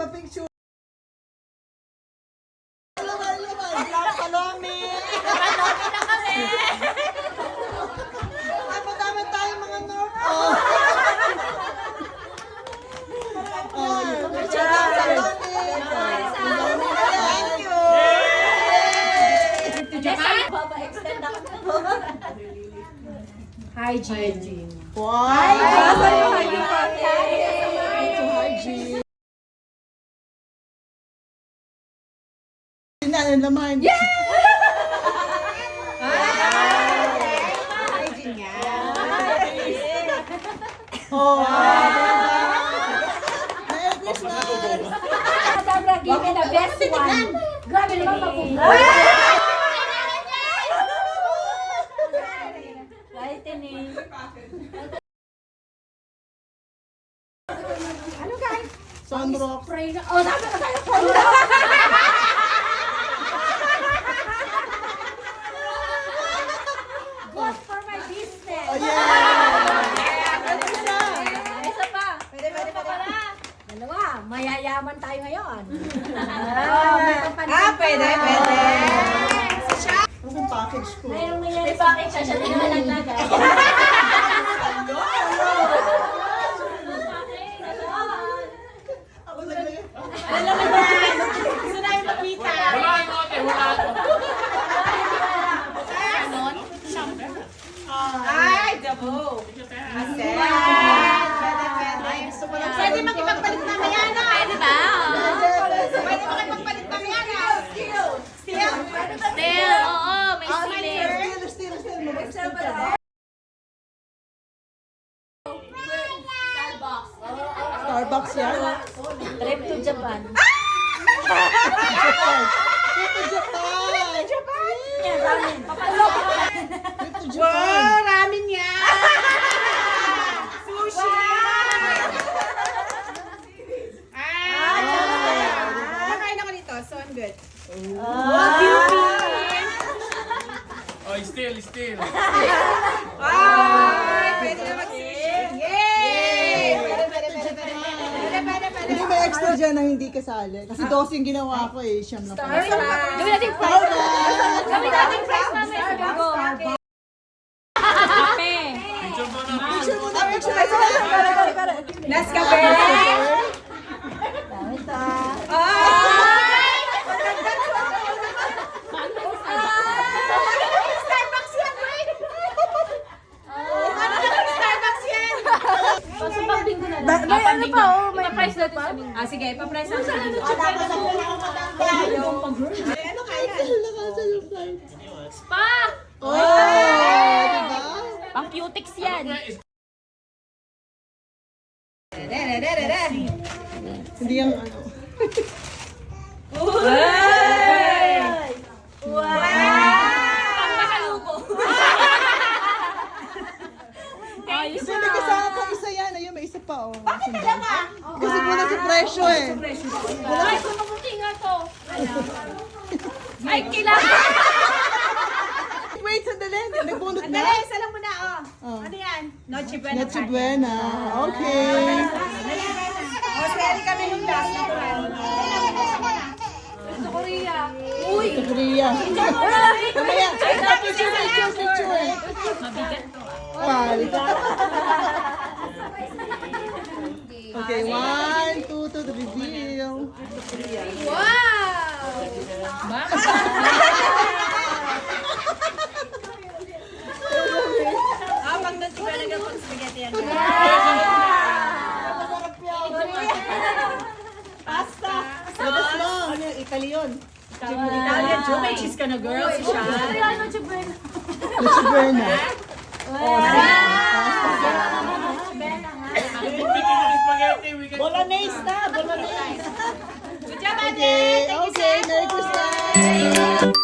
picture. Palome na kami. Ay, madami tayo mga North. Thank you. Papa-extend ako. Hygiene. Wow. Hygiene. Ano naman? Yeah! Hygiene nga. Oh. Merry Christmas. Sabra, give me the best one. Grabe naman mapunta. Lightening. Ano guys? Sunrock. Pray na. Oh, sabi na tayo. Pray na. Good for my business. Oh, yeah. Isa pa. Pwede. Dalawa, mayayaman tayo ngayon. Pwede. Ano kung package ko? Mayroong nangyari sa akin, siya na nalaglagan. Ako naglagay. Gusto namin makita. Ay, dabo. Pwede. Pwede makipagpalit mamaya na. Pwede ba? Pwede makipagpalit mamaya na. Still. Oo, may Still. Starbucks yan. Trip to Japan. Japan. Yeah, ramen. Trip to Japan. Wow, ramen niya. Sushi. Nakain ako nito, so I'm good. Oh, still. Ay, pwede na mag-sushi. Yay! Pwede. Hindi may extra dyan na hindi kasali. Kasi 12 yung ginawa ko eh. Siyam na pala. Gawin natin price. Gawin natin price namin. Go. Kape. Picture muna. Nescafe. Starbucks yan, right? Starbucks yan. So, pang-bingo na lang. May ano pa, may price natin sa bingo. Sige, pa-price natin sa bingo. Ano kaya? Spa! Oh, diba? Pang-cutics yan. Hindi yung ano. Pang-makalubo. Ayos Hindi kasama pa isa yan. Ayun, may isa pa oh. Bakit dalawa? Kasi muna sa presyo eh. Ay, kung mabuti nga to. Ay, kailangan. Wait, sandali. Nagbunot na? Dali, isa lang muna, oh. Oh. Ano yan? Noche Buena. Noche Buena. Okay. Oh, sorry kami nung last na kuhan. Sa Korea. Uy! Sa Korea. Mamaya. Picture. Mabigat to. Pal. Okay, 1, 2, to the reveal. Wow! Pag Noche Buena ka pag spaghetti yan. Pasta. Labas mo. Ano yung Italy yun? Italian joke. May cheese ka na, girl. Si Sean. Ano, Chibren? Noche Buena. Bolognese na! Good job, ate. Okay, Thank you, okay. sir. Merry Christmas.